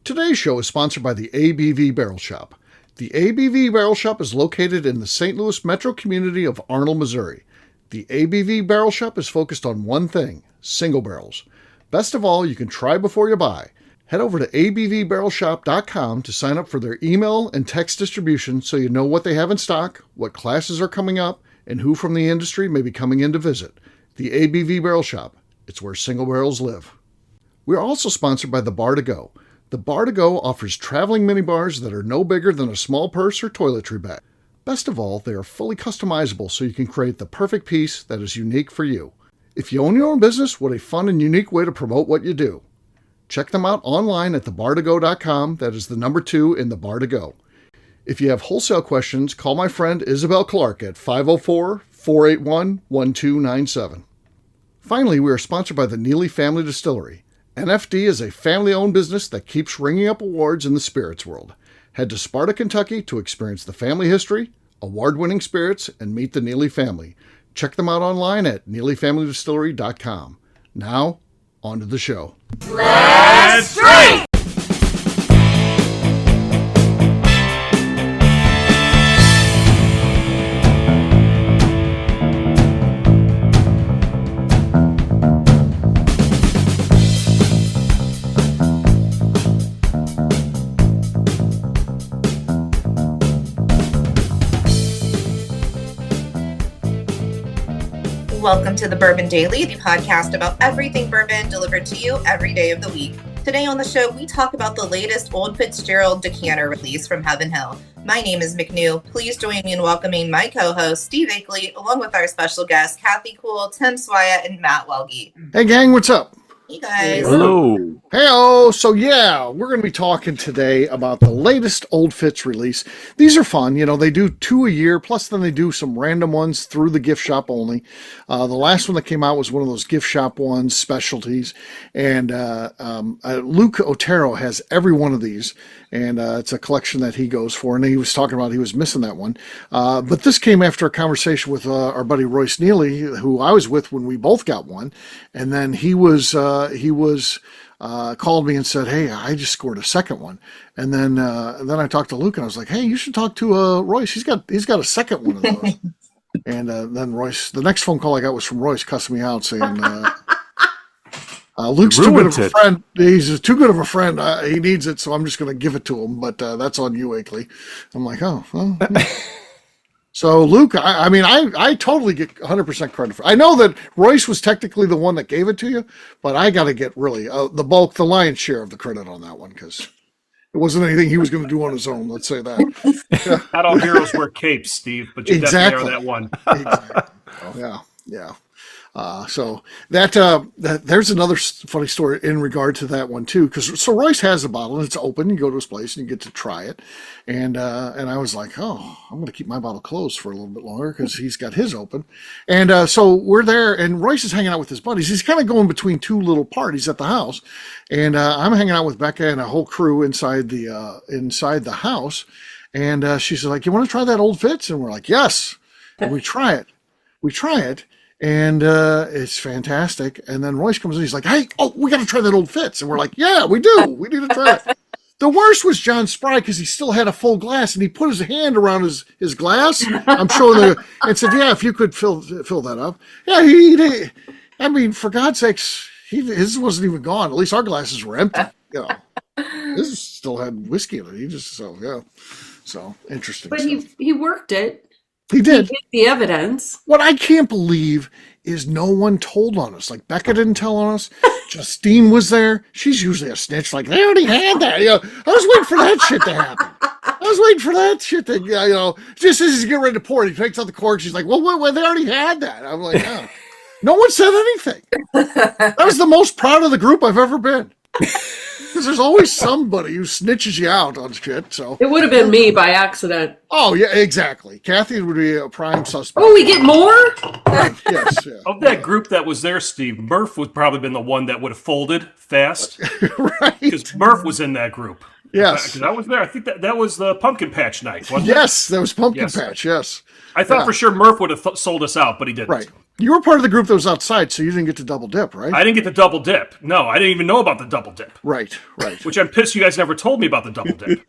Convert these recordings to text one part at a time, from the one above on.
Today's show is sponsored by the ABV Barrel Shop. The ABV Barrel Shop is located in the St. Louis metro community of Arnold, Missouri. The ABV Barrel Shop is focused on one thing, single barrels. Best of all, you can try before you buy. Head over to abvbarrelshop.com to sign up for their email and text distribution so you know what they have in stock, what classes are coming up, and who from the industry may be coming in to visit. The ABV Barrel Shop. It's where single barrels live. We are also sponsored by the Bar to Go. The Bar to Go offers traveling minibars that are no bigger than a small purse or toiletry bag. Best of all, they are fully customizable so you can create the perfect piece that is unique for you. If you own your own business, what a fun and unique way to promote what you do. Check them out online at thebartogo.com. That is the number 2 in the Bar to Go. If you have wholesale questions, call my friend Isabel Clark at 504-481-1297. Finally, we are sponsored by the Neely Family Distillery. NFD is a family-owned business that keeps ringing up awards in the spirits world. Head to Sparta, Kentucky to experience the family history, award-winning spirits, and meet the Neely family. Check them out online at neelyfamilydistillery.com. Now, on to the show. Let's drink! Welcome to the Bourbon Daily, the podcast about everything bourbon delivered to you every day of the week. Today on the show, we talk about the latest Old Fitzgerald Decanter release from Heaven Hill. My name is McNew. Please join me in welcoming my co-host, Steve Akeley, along with our special guests, Kathy Cool, Tim Swyatt, and Matt Welge. Hey gang, what's up? Hey guys. Hello. Hey-oh. So yeah, we're going to be talking today about the latest Old Fitz release. These are fun. You know, they do 2 a year, plus then they do some random ones through the gift shop only. The last one that came out was one of those gift shop ones, specialties. And Luke Otero has every one of these. And it's a collection that he goes for. And he was talking about he was missing that one. But this came after a conversation with our buddy Royce Neely, who I was with when we both got one. And then he called me and said, "Hey, I just scored a second one." And then I talked to Luke and I was like, "Hey, you should talk to Royce. He's got a second one of those." And then Royce, the next phone call I got was from Royce cussing me out saying, "Luke's too good of a friend. He's too good of a friend. He needs it, so I'm just going to give it to him. But that's on you, Akeley." I'm like, "Oh, well." So Luke, I totally get 100% credit for it. I know that Royce was technically the one that gave it to you, but I got to get really the lion's share of the credit on that one because it wasn't anything he was going to do on his own. Let's say that. Not all heroes wear capes, Steve, but you definitely are that one. Exactly. Yeah. So that there's another funny story in regard to that one too, because Royce has a bottle and it's open. You go to his place and you get to try it, and I was like, oh, I'm going to keep my bottle closed for a little bit longer because he's got his open, and so we're there, and Royce is hanging out with his buddies. He's kind of going between two little parties at the house, and I'm hanging out with Becca and a whole crew inside the house, and she's like, "You want to try that Old Fitz?" And we're like, "Yes," and we try it. And it's fantastic. And then Royce comes in. He's like, "Hey, we got to try that Old Fitz." And we're like, "Yeah, we do. We need to try it." The worst was John Spry because he still had a full glass and he put his hand around his glass. I'm sure and said, "Yeah, if you could fill that up." Yeah, he did. I mean, for God's sakes, his wasn't even gone. At least our glasses were empty. You know, his still had whiskey in it. So interesting. But he worked it. He did. He hid the evidence. What I can't believe is no one told on us. Like, Becca didn't tell on us. Justine was there. She's usually a snitch. Like, they already had that. You know, I was waiting for that shit to happen. Just as he's getting ready to pour it, he takes out the cork. She's like, well, they already had that. I'm like, oh. No one said anything. I was the most proud of the group I've ever been. Because there's always somebody who snitches you out on shit. So it would have been me by accident. Oh yeah, exactly. Kathy would be a prime suspect. Oh, we get more? Yes. Yeah. Of that group that was there, Steve, Murph would probably been the one that would have folded fast. Right. Because Murph was in that group. Yes. Because I was there. I think that was the Pumpkin Patch night, wasn't it? Yes, that was Pumpkin Patch, yes. I thought for sure Murph would have sold us out, but he didn't. Right. You were part of the group that was outside, so you didn't get to double dip, right? I didn't get the double dip. No, I didn't even know about the double dip. Right. Which I'm pissed you guys never told me about the double dip.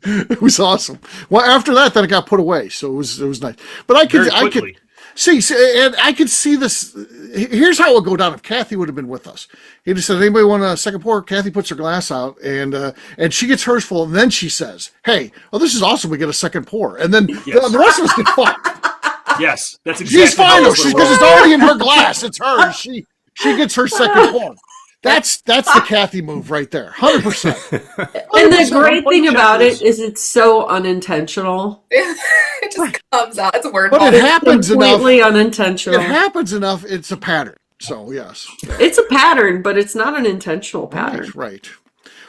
It was awesome. Well, after that, then it got put away, so it was nice. But I could see, and I could see this. Here's how it would go down if Kathy would have been with us. He just said, "Anybody want a second pour?" Kathy puts her glass out, and she gets hers full, and then she says, "Hey, oh, this is awesome. We get a second pour," and then the rest of us get fucked. Yes, that's exactly. She's fine though, because it's already in her glass. It's hers. She gets her second pour. That's the Kathy move right there, 100%. And the great thing about it is it's so unintentional. It just comes out. It's a word. But it happens enough. Completely unintentional. It happens enough. It's a pattern. So yes, it's a pattern, but it's not an intentional pattern. Right.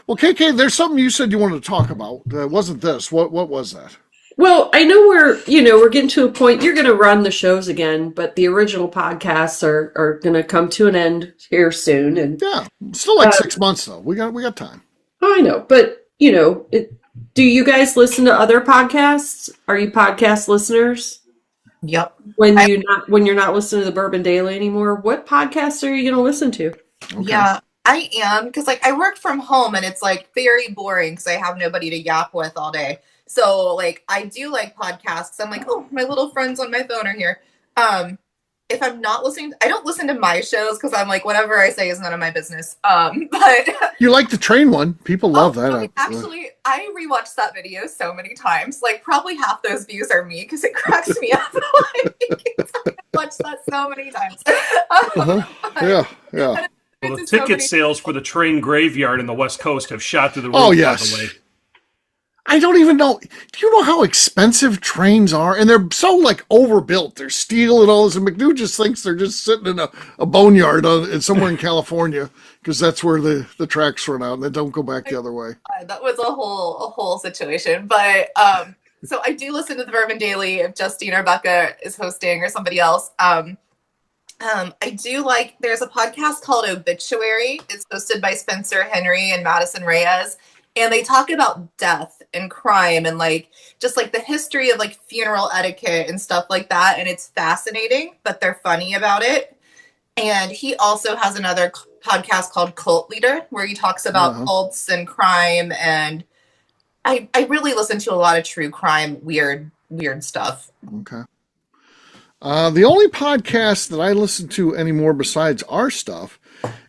Well, KK, there's something you said you wanted to talk about. Wasn't this? What was that? Well, I know we're getting to a point. You're going to run the shows again, but the original podcasts are going to come to an end here soon. And yeah, still like 6 months though. We got time. I know, but do you guys listen to other podcasts? Are you podcast listeners? Yep. When you're not listening to the Bourbon Daily anymore, what podcasts are you going to listen to? Okay. Yeah, I am, because I work from home and it's very boring because I have nobody to yap with all day. So I do like podcasts. I'm oh, my little friends on my phone are here. If I'm not listening, I don't listen to my shows because I'm whatever I say is none of my business. But you like the train one? People love that. Actually, I rewatched that video so many times. Probably half those views are me because it cracks me up. I watched that so many times. Yeah. Well, the ticket sales for the train graveyard in the West Coast have shot through the roof. Oh yes. By the way. I don't even know. Do you know how expensive trains are? And they're so overbuilt. They're steel and all this. And McNew just thinks they're just sitting in a boneyard somewhere in California because that's where the tracks run out and they don't go back the other way. That was a whole situation. But so I do listen to the Bourbon Daily if Justine or Becca is hosting or somebody else. I do there's a podcast called Obituary. It's hosted by Spencer Henry and Madison Reyes. And they talk about death and crime and just the history of funeral etiquette and stuff like that. And it's fascinating, but they're funny about it. And he also has another podcast called Cult Leader, where he talks about cults and crime. And I really listen to a lot of true crime, weird stuff. Okay. The only podcast that I listen to anymore besides our stuff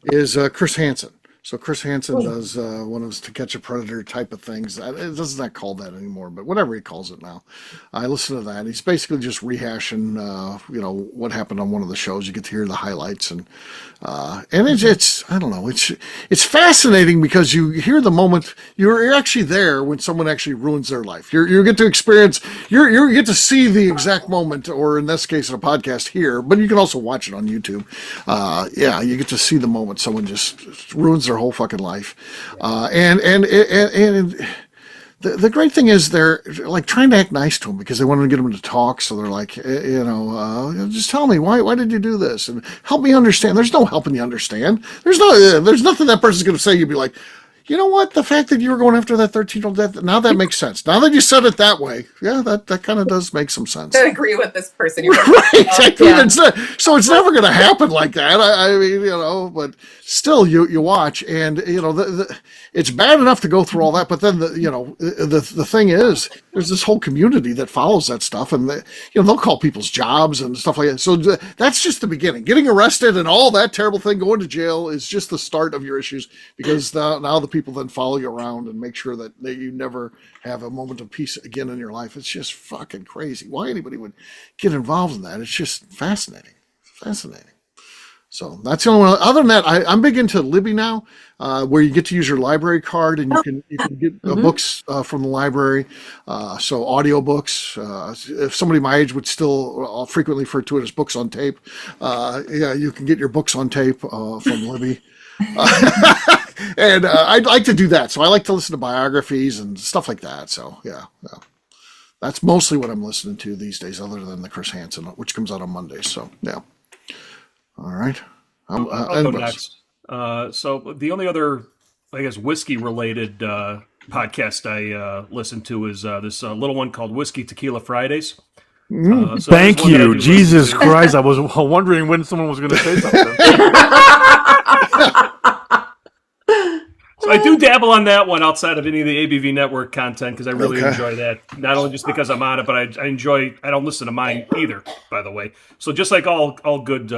is Chris Hansen. So Chris Hansen does one of those To Catch a Predator type of things. It doesn't not called that anymore, but whatever he calls it now. I listen to that. He's basically just rehashing, what happened on one of the shows. You get to hear the highlights, and it's I don't know. It's fascinating because you hear the moment. You're actually there when someone actually ruins their life. You get to experience. You get to see the exact moment, or in this case, in a podcast here. But you can also watch it on YouTube. You get to see the moment someone just ruins their whole fucking life. And the great thing is they're trying to act nice to him because they want to get him to talk. So they're just tell me why did you do this and help me understand. There's no helping you understand. There's nothing that person's going to say. You'd be like, you know what? The fact that you were going after that 13-year-old, now that makes sense. Now that you said it that way, yeah, that kind of does make some sense. I agree with this person. Right. So it's never going to happen like that. I mean, but still you watch and, it's bad enough to go through all that. But then, the thing is, there's this whole community that follows that stuff and, they'll call people's jobs and stuff like that. So that's just the beginning. Getting arrested and all that terrible thing, going to jail is just the start of your issues because now the people then follow you around and make sure that you never have a moment of peace again in your life. It's just fucking crazy. Why anybody would get involved in that? It's just fascinating. So that's the only one. Other than that, I'm big into Libby now, where you get to use your library card and you can get books from the library. So audiobooks. If somebody my age would still frequently refer to it as books on tape, you can get your books on tape from Libby. And I'd like to do that. So I like to listen to biographies and stuff like that. So yeah. That's mostly what I'm listening to these days, other than the Chris Hansen, which comes out on Mondays. So yeah. All right. I'll go next. So the only other, I guess, whiskey-related podcast I listen to is this little one called Whiskey Tequila Fridays. So that Thank is one that I you, do Jesus listen to. Christ! I was wondering when someone was going to say something. So I do dabble on that one outside of any of the ABV network content because I really enjoy that. Not only just because I'm on it, but I enjoy. I don't listen to mine either, by the way. So just like all good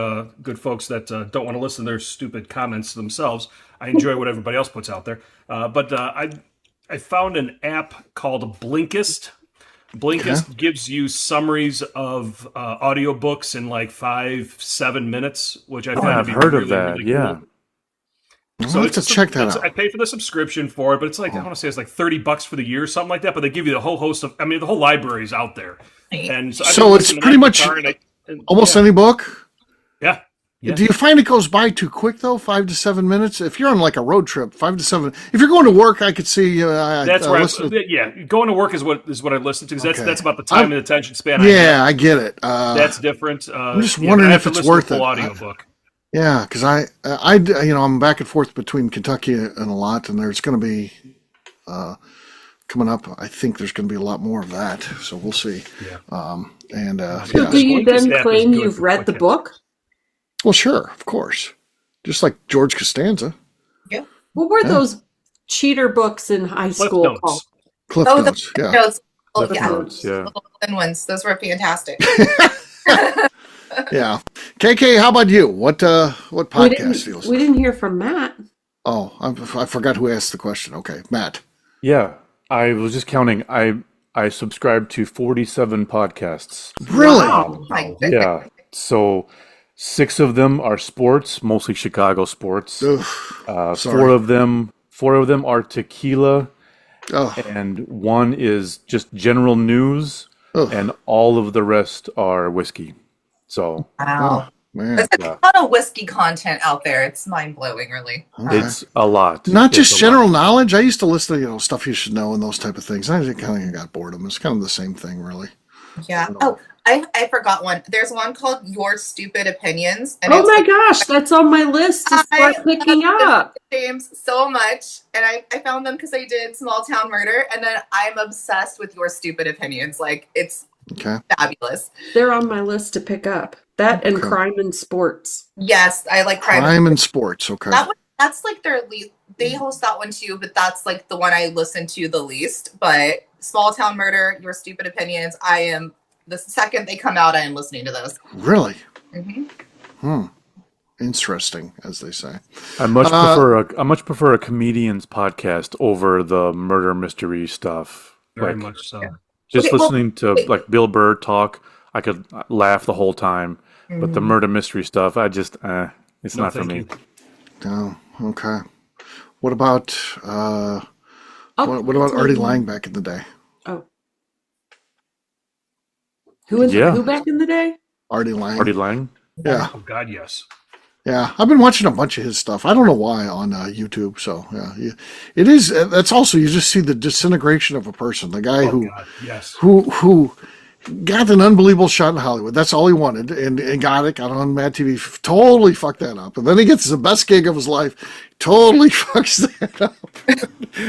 good folks that don't want to listen to their stupid comments themselves, I enjoy what everybody else puts out there. But I found an app called Blinkist. Blinkist gives you summaries of audiobooks in like 5-7 minutes, which I find I've to be heard really, of that. really Yeah. cool. I'll have to check that out. I pay for the subscription for it, but it's like I want to say it's like $30 for the year, or something like that. But they give you the whole host of, the whole library is out there, and So it's pretty much almost any book. Yeah. Do you find it goes by too quick though? 5 to 7 minutes. If you're on like a road trip, 5 to 7. If you're going to work, I could see. That's right. Going to work is what I listen to because that's about the time and attention span. I get it. That's different. I'm just wondering if it's worth it. Audiobook. Yeah, because I'm back and forth between Kentucky and a lot, and there's going to be coming up. I think there's going to be a lot more of that, so we'll see. Yeah. So do you then claim you've read the book? Well, sure, of course. Just like George Costanza. Yeah. What were those cheater books in high school called? Cliff Notes. The Yeah. notes. Cliff Notes, The little thin ones. Those were fantastic. Yeah. KK, how about you? What podcast do you listen We to? didn't hear from Matt. Oh, I forgot who asked the question. Okay, Matt. Yeah. I was just counting. I subscribe to 47 podcasts. Really? Wow. My goodness. Yeah. So 6 of them are sports, mostly Chicago sports. Sorry. 4 of them are tequila, Oh, and 1 is just general news, and all of the rest are whiskey. So Wow. man. There's a ton of whiskey content out there. It's mind blowing, really. it's a lot. Not just It's a general lot. knowledge. I used to listen to stuff you should know and those type of things. I kind of got bored of them. It's kind of the same thing, really. Yeah. Oh, I forgot one. There's one called Your Stupid Opinions. And Oh my gosh, that's on my list to start picking up. James so much, and I found them because I did Small Town Murder, and then I'm obsessed with Your Stupid Opinions. Like, it's fabulous. They're on my list to pick up. That and Crime and Sports. Yes, I like Crime and Sports. Okay. That's like their least. They host that one too, but that's like the one I listen to the least. But Small Town Murder, Your Stupid Opinions, I am the second they come out, I am listening to those. Really? Mm-hmm. Interesting, as they say. I much prefer a comedian's podcast over the murder mystery stuff. Very much so. Just listening to like Bill Burr talk, I could laugh the whole time. But the murder mystery stuff, I just it's not for me. Oh, okay. What about what about Artie Lang back in the day? Oh. Who back in the day? Artie Lang. Artie Lang? Yeah. Oh God, yes. Yeah, I've been watching a bunch of his stuff. I don't know why on YouTube. So yeah, it is. That's also you just see the disintegration of a person. The guy who got an unbelievable shot in Hollywood. That's all he wanted, and got it. Got on Mad TV. Totally fucked that up. And then he gets the best gig of his life. Totally fucks that up.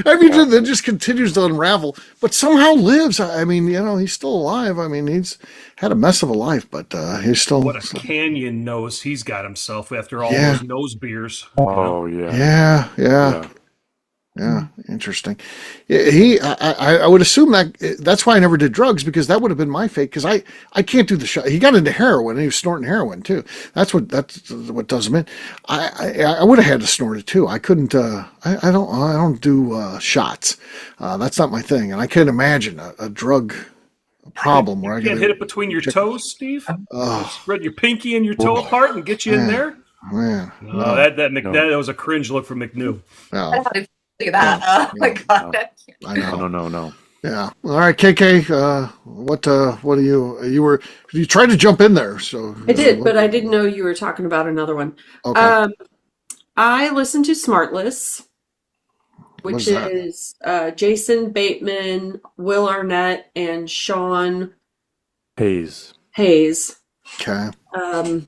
I mean, then just continues to unravel, but somehow lives. I mean, he's still alive. I mean, he's had a mess of a life, but he's still. What a canyon nose he's got himself after all those nose beers. Oh yeah. Yeah, interesting. I would assume that's why I never did drugs, because that would have been my fate. Because I can't do the shot. He got into heroin. And he was snorting heroin too. That's what does him in. I would have had to snort it too. I couldn't. I don't do shots. That's not my thing. And I can't imagine a drug problem where I can't hit it between your toes, Steve. Spread your pinky and your toe apart and get you in there. Man, no. That was a cringe look from McNew. No. See that? Oh my God! I know. No. Yeah. All right, KK. What are you tried to jump in there? So I did, but I didn't know you were talking about another one. Okay. I listened to Smartless, which is Jason Bateman, Will Arnett, and Sean Hayes. Okay. And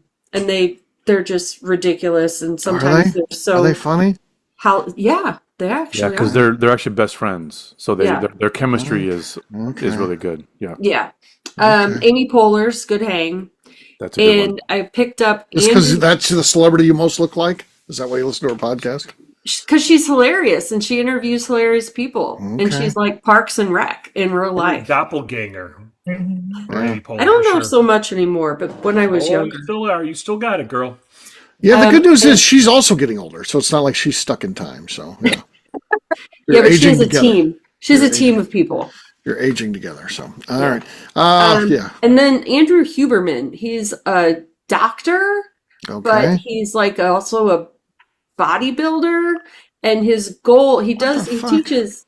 they're just ridiculous, and sometimes they're so. Are they funny? They actually because they're actually best friends, so their chemistry is really good. Yeah. Amy Poehler's Good Hang. That's a good And I picked up Just because that's the celebrity you most look like? Is that why you listen to her podcast? because she's hilarious and she interviews hilarious people. And Okay. she's like Parks and Rec in real life. Doppelganger. I don't know so much anymore, but when I was younger. You still are. You still got it, girl. Yeah, the good news is she's also getting older, so it's not like she's stuck in time. So, yeah. Yeah, but she has a together. team. She's a team of people. You're aging together. So, all right. Yeah. And then Andrew Huberman, he's a doctor, Okay. but he's like also a bodybuilder. And his goal, he teaches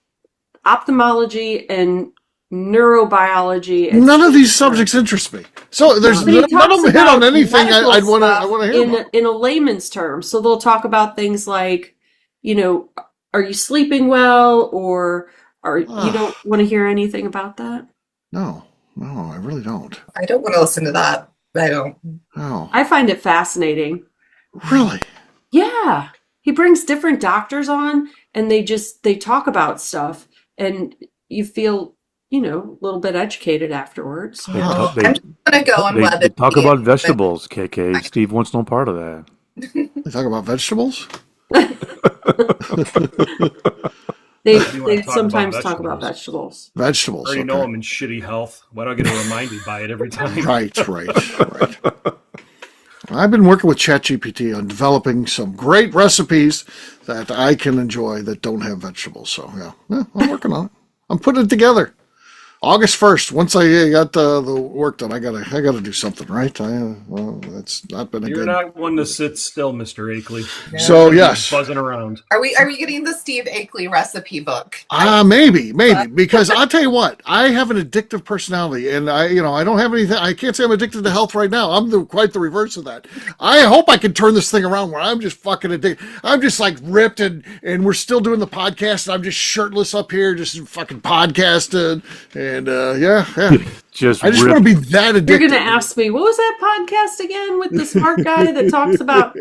ophthalmology and neurobiology. And None of these subjects interest me. So there's But he none of them hit on talks anything about I'd want medical to hear stuff about. in a layman's term. So they'll talk about things like, are you sleeping well, or you don't want to hear anything about that? No, I really don't. I don't want to listen to that. I don't. No, I find it fascinating. really. Yeah. He brings different doctors on and they talk about stuff and you feel, a little bit educated afterwards. They I'm just going to go on they talk about vegetables, KK. Steve wants no part of that. They talk about vegetables. They talk sometimes about talk about vegetables. vegetables. Vegetables. I already okay. know I'm in shitty health. Why do I get reminded by it every time? Right. I've been working with ChatGPT on developing some great recipes that I can enjoy that don't have vegetables. So yeah, I'm working on it. I'm putting it together. August 1st. Once I got the work done, I gotta do something, right? That's not been a You're good. not one to sit still, Mr. Akeley. So yes, Buzzing around. Are we getting the Steve Akeley recipe book? maybe because I'll tell you what, I have an addictive personality, and I don't have anything. I can't say I'm addicted to health right now. I'm quite the reverse of that. I hope I can turn this thing around where I'm just fucking addicted. I'm just like ripped, and we're still doing the podcast, and I'm just shirtless up here, just fucking podcasting, and yeah. I just want to be that addicted. You're going to ask me, what was that podcast again with the smart guy that talks about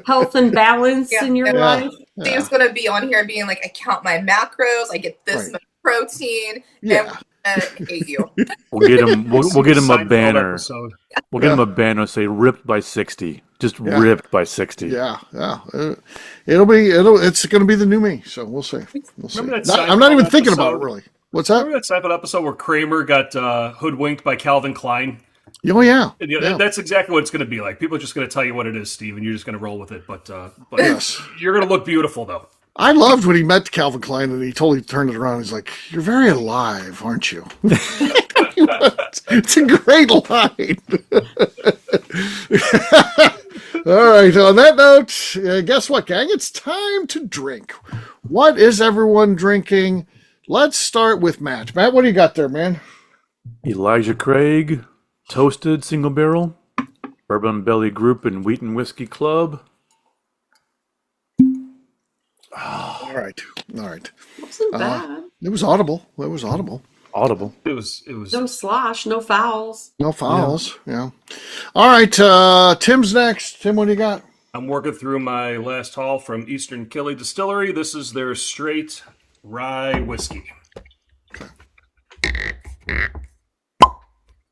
health and balance in your life? Steve's going to be on here being like, I count my macros, I get this much protein, and I hate you. We'll get him. We'll get him a Seinfeld banner. episode. We'll get him a banner. Say ripped by 60. Just ripped by 60. Yeah. It's going to be the new me. So we'll see. Remember that I'm not even Seinfeld thinking about it episode? really. What's that? Remember that Seinfeld episode where Kramer got hoodwinked by Calvin Klein? Oh yeah. That's exactly what it's going to be like. People are just going to tell you what it is, Steve, and you're just going to roll with it. But Yes. you're going to look beautiful, though. I loved when he met Calvin Klein and he totally turned it around. He's like, "You're very alive, aren't you?" It's a great line. All right. On that note, guess what, gang? It's time to drink. What is everyone drinking? Let's start with Matt. Matt, what do you got there, man? Elijah Craig, Toasted Single Barrel, Bourbon Belly Group and Wheaton Whiskey Club. All right. Wasn't bad. It was audible. Audible. It was. No slosh, no fouls. No fouls. Yeah. All right. Tim's next. Tim, what do you got? I'm working through my last haul from Eastern Killy Distillery. This is their straight rye whiskey.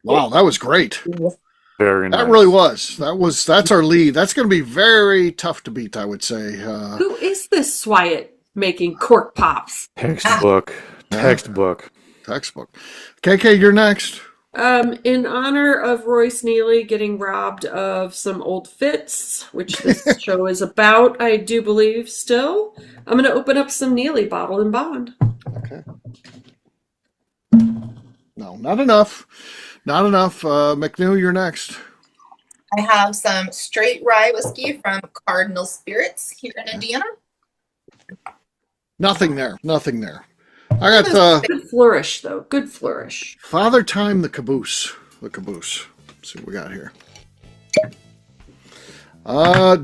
Wow, that was great. Very nice. That really was. That's our lead. That's going to be very tough to beat, I would say. Who is this Swyatt making cork pops? Textbook. Textbook. KK, you're next. In honor of Royce Neely getting robbed of some old Fitz, which this show is about, I do believe still, I'm going to open up some Neely Bottle and Bond. Okay. No, not enough. McNew, you're next. I have some straight rye whiskey from Cardinal Spirits here in Indiana. Nothing there. I got Good flourish, though. Good flourish. Father Time, the Caboose. Let's see what we got here.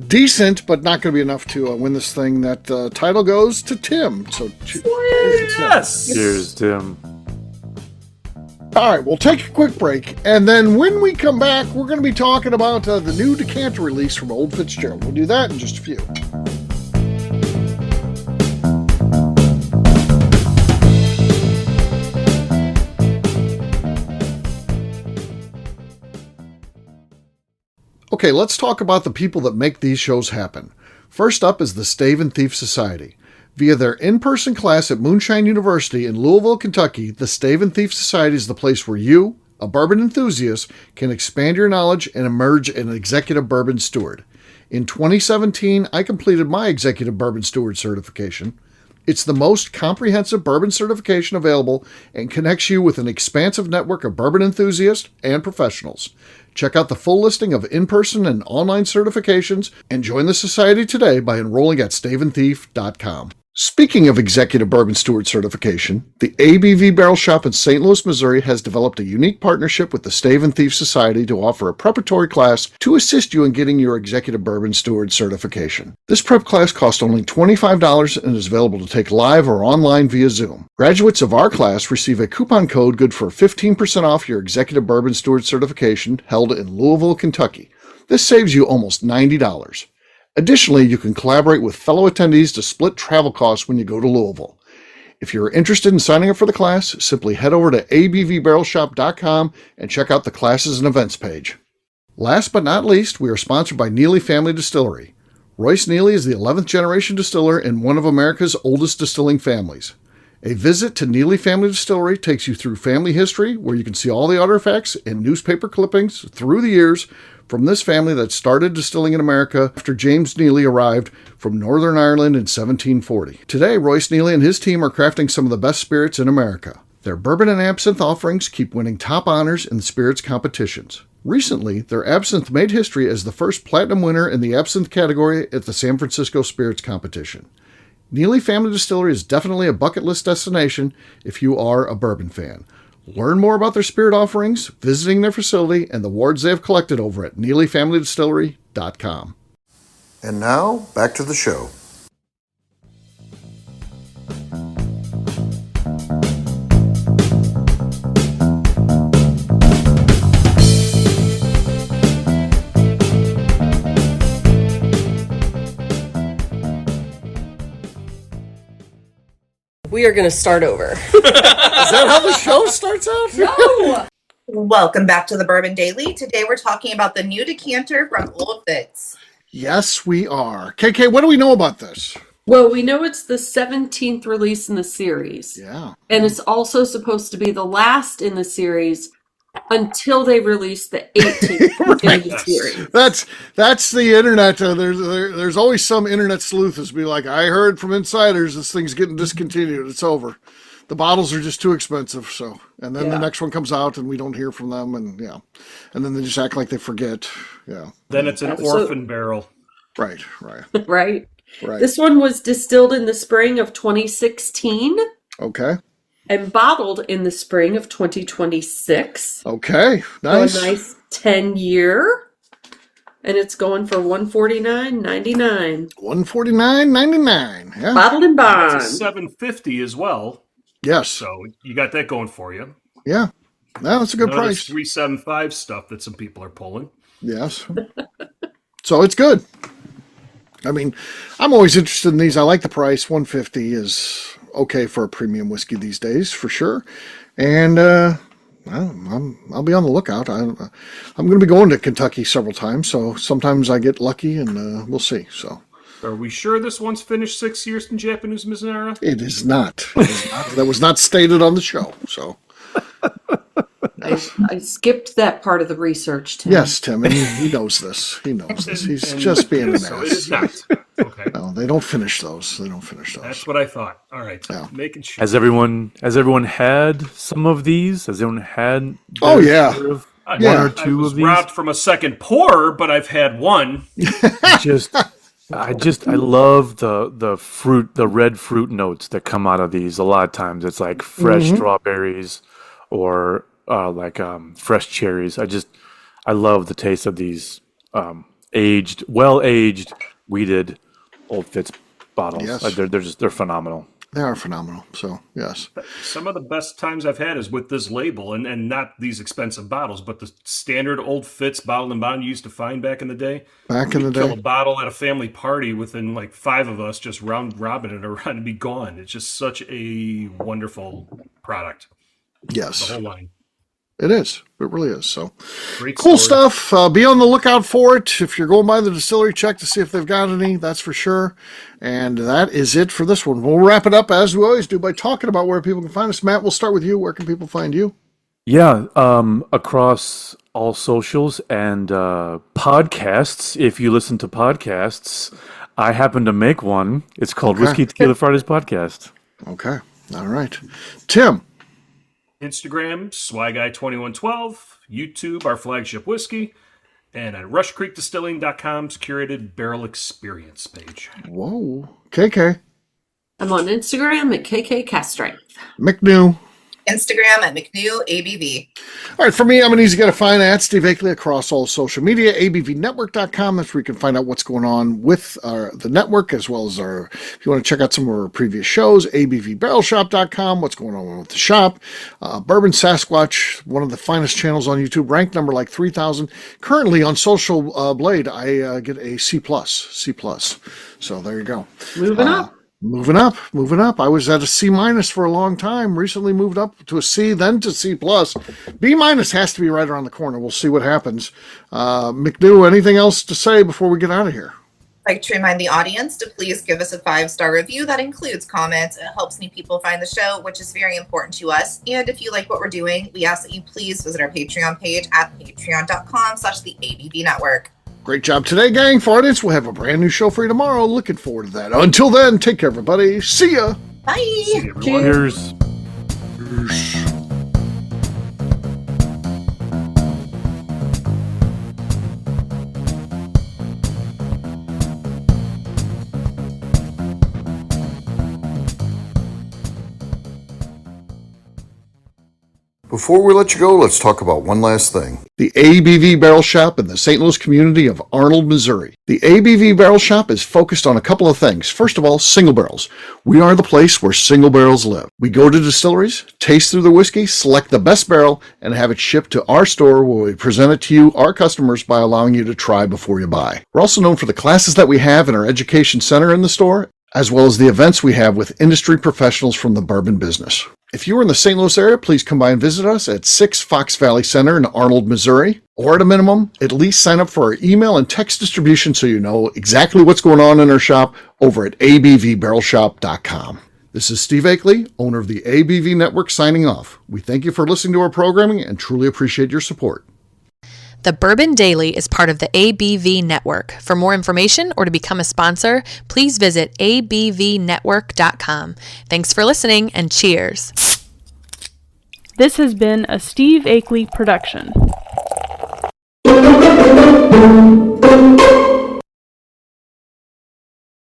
Decent, but not going to be enough to win this thing. That title goes to Tim. So Yes. Cheers, Tim. all right, we'll take a quick break, and then when we come back, we're going to be talking about the new Decanter release from Old Fitzgerald. We'll do that in just a few. Okay, let's talk about the people that make these shows happen. First up is the Stave and Thief Society. Via their in-person class at Moonshine University in Louisville, Kentucky, the Stave and Thief Society is the place where you, a bourbon enthusiast, can expand your knowledge and emerge an executive bourbon steward. In 2017, I completed my executive bourbon steward certification. It's the most comprehensive bourbon certification available and connects you with an expansive network of bourbon enthusiasts and professionals. Check out the full listing of in-person and online certifications and join the society today by enrolling at staveandthief.com. Speaking of executive bourbon steward certification, the ABV Barrel Shop in St. Louis, Missouri has developed a unique partnership with the Stave and Thief Society to offer a preparatory class to assist you in getting your executive bourbon steward certification. This prep class costs only $25 and is available to take live or online via Zoom. Graduates of our class receive a coupon code good for 15% off your executive bourbon steward certification held in Louisville, Kentucky. This saves you almost $90. Additionally, you can collaborate with fellow attendees to split travel costs when you go to Louisville. If you're interested in signing up for the class, simply head over to abvbarrelshop.com and check out the classes and events page. Last but not least, we are sponsored by Neely Family Distillery. Royce Neely is the 11th generation distiller in one of America's oldest distilling families. A visit to Neely Family Distillery takes you through family history, where you can see all the artifacts and newspaper clippings through the years from this family that started distilling in America after James Neely arrived from Northern Ireland in 1740. Today, Royce Neely and his team are crafting some of the best spirits in America. Their bourbon and absinthe offerings keep winning top honors in the spirits competitions. Recently, their absinthe made history as the first platinum winner in the absinthe category at the San Francisco Spirits Competition. Neely Family Distillery is definitely a bucket list destination if you are a bourbon fan. Learn more about their spirit offerings, visiting their facility, and the awards they have collected over at NeelyFamilyDistillery.com. And now, back to the show. We are going to start over. Is that how the show starts out? No! Welcome back to the Bourbon Daily. Today we're talking about the new decanter from Old Fitz. Yes, we are. KK, what do we know about this? Well, we know it's the 17th release in the series. Yeah. And it's also supposed to be the last in the series until they release the 18th in the series. That's the internet. There's always some internet sleuth that's be like, I heard from insiders this thing's getting discontinued. It's over. The bottles are just too expensive. So, and then the next one comes out and we don't hear from them, and and then they just act like they forget. Yeah. Then it's an orphan barrel. Right. Right. This one was distilled in the spring of 2016. Okay. And bottled in the spring of 2026. Okay, nice. So a nice 10-year. And it's going for $149.99. $149.99. Yeah. Bottled and bond. It's a $7.50 as well. Yes. So you got that going for you. Yeah. No, that's a good None of price. this $3.75 stuff that some people are pulling. Yes. So it's good. I mean, I'm always interested in these. I like the price. $150 is okay for a premium whiskey these days, for sure. And I'll be on the lookout. I'm going to be going to Kentucky several times, so sometimes I get lucky, and we'll see. So, are we sure this one's finished 6 years in Japanese Mizunara? It is not. That was not stated on the show. So. I skipped that part of the research, Tim. Yes, Tim, and he knows this. He knows this. He's just being an ass. So it is not. Okay. No, they don't finish those. That's what I thought. All right. Yeah. Making sure. Has everyone had some of these? Has everyone had? Oh, yeah. Sort of one or two I was of these. robbed from a second pour, but I've had one. I love the fruit, the red fruit notes that come out of these. A lot of times it's like fresh strawberries or fresh cherries. I love the taste of these well-aged, weeded Old Fitz bottles. Yes. They're phenomenal. They are phenomenal. So, yes. Some of the best times I've had is with this label, and not these expensive bottles, but the standard Old Fitz bottle and bond you used to find back in the day. Kill a bottle at a family party within like 5 of us, just round robin it around and be gone. It's just such a wonderful product. Yes. The whole line. It is. It really is. So Great cool story. stuff. Be on the lookout for it. If you're going by the distillery, check to see if they've got any. That's for sure. And that is it for this one. We'll wrap it up as we always do by talking about where people can find us. Matt, we'll start with you. Where can people find you? Yeah, across all socials and podcasts. If you listen to podcasts, I happen to make one. It's called Whiskey Tequila Fridays Podcast. Okay. All right. Tim. Instagram, SwyGuy2112, YouTube, our flagship whiskey, and at RushCreekDistilling.com's curated barrel experience page. Whoa. KK. I'm on Instagram at KK Castrate. McNew. Instagram at McNew ABV. All right, for me, I'm an easy guy to find at Steve Akeley across all social media, abvnetwork.com. That's where you can find out what's going on with the network, as well as if you want to check out some of our previous shows, abvbarrelshop.com, what's going on with the shop. Bourbon Sasquatch, one of the finest channels on YouTube, ranked number like 3,000. Currently on Social Blade, I get a C+. So there you go. Moving up. Moving up. I was at a C- for a long time. Recently moved up to a C, then to C+. B- has to be right around the corner. We'll see what happens. McNew, anything else to say before we get out of here? I'd like to remind the audience to please give us a 5-star review. That includes comments. It helps new people find the show, which is very important to us. And if you like what we're doing, we ask that you please visit our Patreon page at patreon.com/the ABV Network. Great job today, gang. For audience, we'll have a brand new show for you tomorrow. Looking forward to that. Until then, take care, everybody. See ya. Bye. See you, everyone. Cheers. Before we let you go, let's talk about one last thing. The ABV Barrel Shop in the St. Louis community of Arnold, Missouri. The ABV Barrel Shop is focused on a couple of things. First of all, single barrels. We are the place where single barrels live. We go to distilleries, taste through the whiskey, select the best barrel, and have it shipped to our store where we present it to you, our customers, by allowing you to try before you buy. We're also known for the classes that we have in our education center in the store, as well as the events we have with industry professionals from the bourbon business. If you're in the St. Louis area, please come by and visit us at 6 Fox Valley Center in Arnold, Missouri. Or at a minimum, at least sign up for our email and text distribution so you know exactly what's going on in our shop over at abvbarrelshop.com. This is Steve Akeley, owner of the ABV Network, signing off. We thank you for listening to our programming and truly appreciate your support. The Bourbon Daily is part of the ABV Network. For more information or to become a sponsor, please visit abvnetwork.com. Thanks for listening and cheers. This has been a Steve Akeley production.